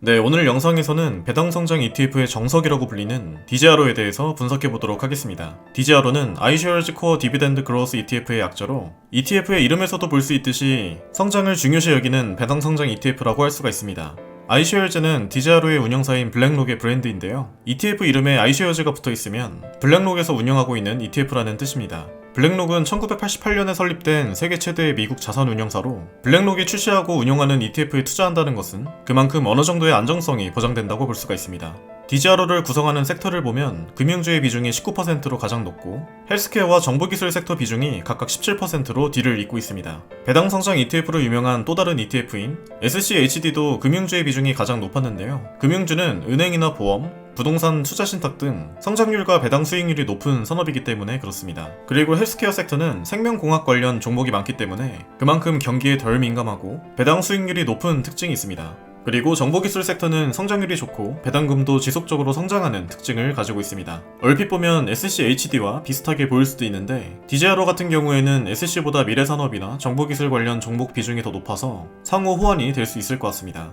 네, 오늘 영상에서는 배당성장 ETF의 정석이라고 불리는 DJRO에 대해서 분석해보도록 하겠습니다. DJRO는 iShares Core Dividend Growth ETF의 약자로 ETF의 이름에서도 볼 수 있듯이 성장을 중요시 여기는 배당성장 ETF라고 할 수가 있습니다. iShares는 DJRO의 운영사인 블랙록의 브랜드인데요. ETF 이름에 iShares가 붙어있으면 블랙록에서 운영하고 있는 ETF라는 뜻입니다. 블랙록은 1988년에 설립된 세계 최대의 미국 자산 운용사로 블랙록이 출시하고 운영하는 ETF에 투자한다는 것은 그만큼 어느 정도의 안정성이 보장된다고 볼 수가 있습니다. DJRO를 구성하는 섹터를 보면 금융주의 비중이 19%로 가장 높고 헬스케어와 정보기술 섹터 비중이 각각 17%로 뒤를 잇고 있습니다. 배당성장 ETF로 유명한 또 다른 ETF인 SCHD도 금융주의 비중이 가장 높았는데요. 금융주는 은행이나 보험, 부동산 투자 신탁 등 성장률과 배당 수익률이 높은 산업이기 때문에 그렇습니다. 그리고 헬스케어 섹터는 생명공학 관련 종목이 많기 때문에 그만큼 경기에 덜 민감하고 배당 수익률이 높은 특징이 있습니다. 그리고 정보기술 섹터는 성장률이 좋고 배당금도 지속적으로 성장하는 특징을 가지고 있습니다. 얼핏 보면 SCHD와 비슷하게 보일 수도 있는데 DJRO 같은 경우에는 SC보다 미래산업이나 정보기술 관련 종목 비중이 더 높아서 상호 호환이 될 수 있을 것 같습니다.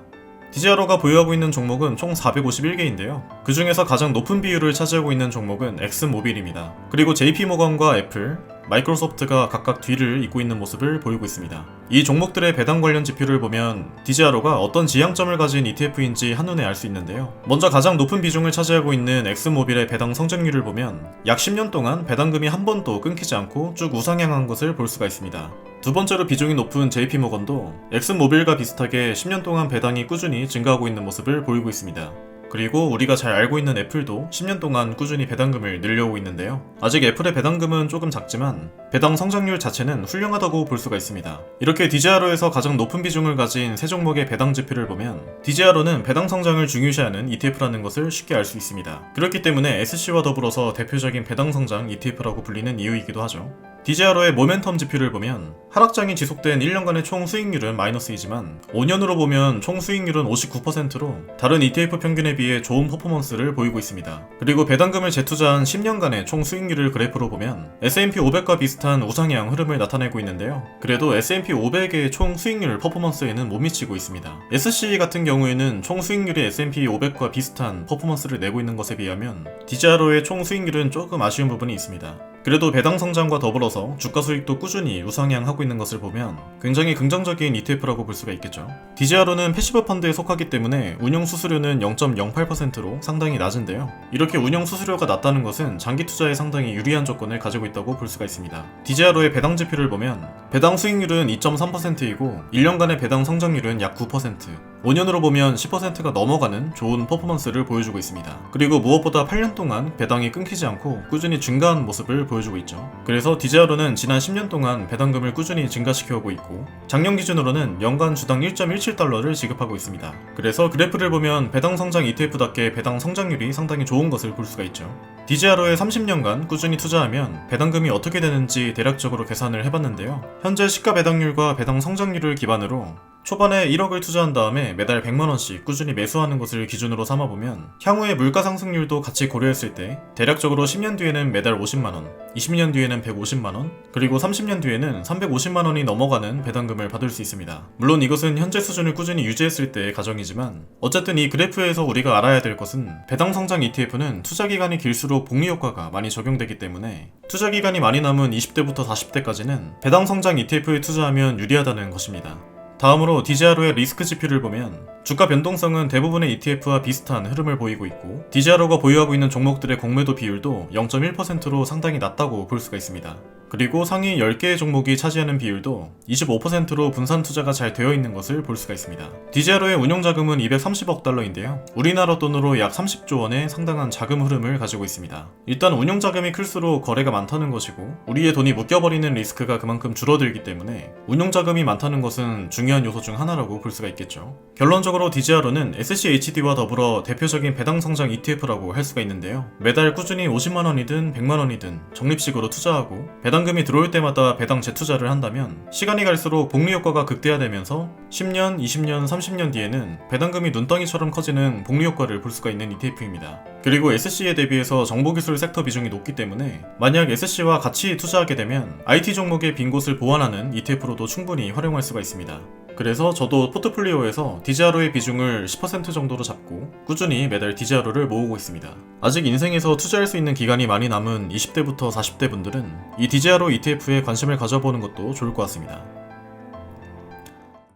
DJRO가 보유하고 있는 종목은 총 451개인데요. 그 중에서 가장 높은 비율을 차지하고 있는 종목은 엑슨모빌입니다. 그리고 JP모건과 애플, 마이크로소프트가 각각 뒤를 잇고 있는 모습을 보이고 있습니다. 이 종목들의 배당 관련 지표를 보면 DJRO가 어떤 지향점을 가진 ETF인지 한눈에 알 수 있는데요. 먼저 가장 높은 비중을 차지하고 있는 엑슨모빌의 배당 성장률을 보면 약 10년 동안 배당금이 한 번도 끊기지 않고 쭉 우상향한 것을 볼 수가 있습니다. 두 번째로 비중이 높은 JP모건도 엑슨모빌과 비슷하게 10년 동안 배당이 꾸준히 증가하고 있는 모습을 보이고 있습니다. 그리고 우리가 잘 알고 있는 애플도 10년 동안 꾸준히 배당금을 늘려오고 있는데요. 아직 애플의 배당금은 조금 작지만 배당 성장률 자체는 훌륭하다고 볼 수가 있습니다. 이렇게 DJRO에서 가장 높은 비중을 가진 세 종목의 배당 지표를 보면 DJRO는 배당 성장을 중요시하는 ETF라는 것을 쉽게 알 수 있습니다. 그렇기 때문에 SC와 더불어서 대표적인 배당 성장 ETF라고 불리는 이유이기도 하죠. DJRO의 모멘텀 지표를 보면 하락장이 지속된 1년간의 총 수익률은 마이너스이지만 5년으로 보면 총 수익률은 59%로 다른 ETF 평균에 비해 좋은 퍼포먼스를 보이고 있습니다. 그리고 배당금을 재투자한 10년간의 총 수익률을 그래프로 보면 S&P 500과 비슷한 우상향 흐름을 나타내고 있는데요. 그래도 S&P 500의 총 수익률 퍼포먼스에는 못 미치고 있습니다. SC 같은 경우에는 총 수익률이 S&P 500과 비슷한 퍼포먼스를 내고 있는 것에 비하면 DJRO의 총 수익률은 조금 아쉬운 부분이 있습니다. 그래도 배당 성장과 더불어서 주가 수익도 꾸준히 우상향하고 있는 것을 보면 굉장히 긍정적인 ETF라고 볼 수가 있겠죠. DJRO는 패시브 펀드에 속하기 때문에 운용 수수료는 0.08%로 상당히 낮은데요. 이렇게 운용 수수료가 낮다는 것은 장기 투자에 상당히 유리한 조건을 가지고 있다고 볼 수가 있습니다. DJRO의 배당 지표를 보면 배당 수익률은 2.3%이고 1년간의 배당 성장률은 약 9%, 5년으로 보면 10%가 넘어가는 좋은 퍼포먼스를 보여주고 있습니다. 그리고 무엇보다 8년 동안 배당이 끊기지 않고 꾸준히 증가한 모습을 보여주고 있죠. 그래서 DJRO는 지난 10년 동안 배당금을 꾸준히 증가시켜오고 있고 작년 기준으로는 연간 주당 1.17달러를 지급하고 있습니다. 그래서 그래프를 보면 배당 성장 ETF답게 배당 성장률이 상당히 좋은 것을 볼 수가 있죠. DJRO에 30년간 꾸준히 투자하면 배당금이 어떻게 되는지 대략적으로 계산을 해봤는데요. 현재 시가 배당률과 배당 성장률을 기반으로 초반에 1억을 투자한 다음에 매달 100만원씩 꾸준히 매수하는 것을 기준으로 삼아보면 향후의 물가 상승률도 같이 고려했을 때 대략적으로 10년 뒤에는 매달 50만원, 20년 뒤에는 150만원, 그리고 30년 뒤에는 350만원이 넘어가는 배당금을 받을 수 있습니다. 물론 이것은 현재 수준을 꾸준히 유지했을 때의 가정이지만 어쨌든 이 그래프에서 우리가 알아야 될 것은 배당 성장 ETF는 투자 기간이 길수록 복리 효과가 많이 적용되기 때문에 투자 기간이 많이 남은 20대부터 40대까지는 배당 성장 ETF에 투자하면 유리하다는 것입니다. 다음으로 DJRO의 리스크 지표를 보면 주가 변동성은 대부분의 ETF와 비슷한 흐름을 보이고 있고 DJRO가 보유하고 있는 종목들의 공매도 비율도 0.1%로 상당히 낮다고 볼 수가 있습니다. 그리고 상위 10개의 종목이 차지하는 비율도 25%로 분산 투자가 잘 되어 있는 것을 볼 수가 있습니다. DJRO의 운용자금은 230억 달러인데요. 우리나라 돈으로 약 30조 원의 상당한 자금 흐름을 가지고 있습니다. 일단 운용자금이 클수록 거래가 많다는 것이고 우리의 돈이 묶여버리는 리스크가 그만큼 줄어들기 때문에 운용자금이 많다는 것은 중요한 요소 중 하나라고 볼 수가 있겠죠. 결론적으로 DJRO는 SCHD와 더불어 대표적인 배당 성장 ETF라고 할 수가 있는데요. 매달 꾸준히 50만원이든 100만원이든 적립식으로 투자하고 배당금이 들어올 때마다 배당 재투자를 한다면 시간이 갈수록 복리 효과가 극대화되면서 10년, 20년, 30년 뒤에는 배당금이 눈덩이처럼 커지는 복리 효과를 볼 수가 있는 ETF입니다. 그리고 SC에 대비해서 정보기술 섹터 비중이 높기 때문에 만약 SC와 같이 투자하게 되면 IT 종목의 빈 곳을 보완하는 ETF로도 충분히 활용할 수가 있습니다. 그래서 저도 포트폴리오에서 DJRO의 비중을 10% 정도로 잡고 꾸준히 매달 DJRO를 모으고 있습니다. 아직 인생에서 투자할 수 있는 기간이 많이 남은 20대부터 40대 분들은 이 DJRO ETF에 관심을 가져보는 것도 좋을 것 같습니다.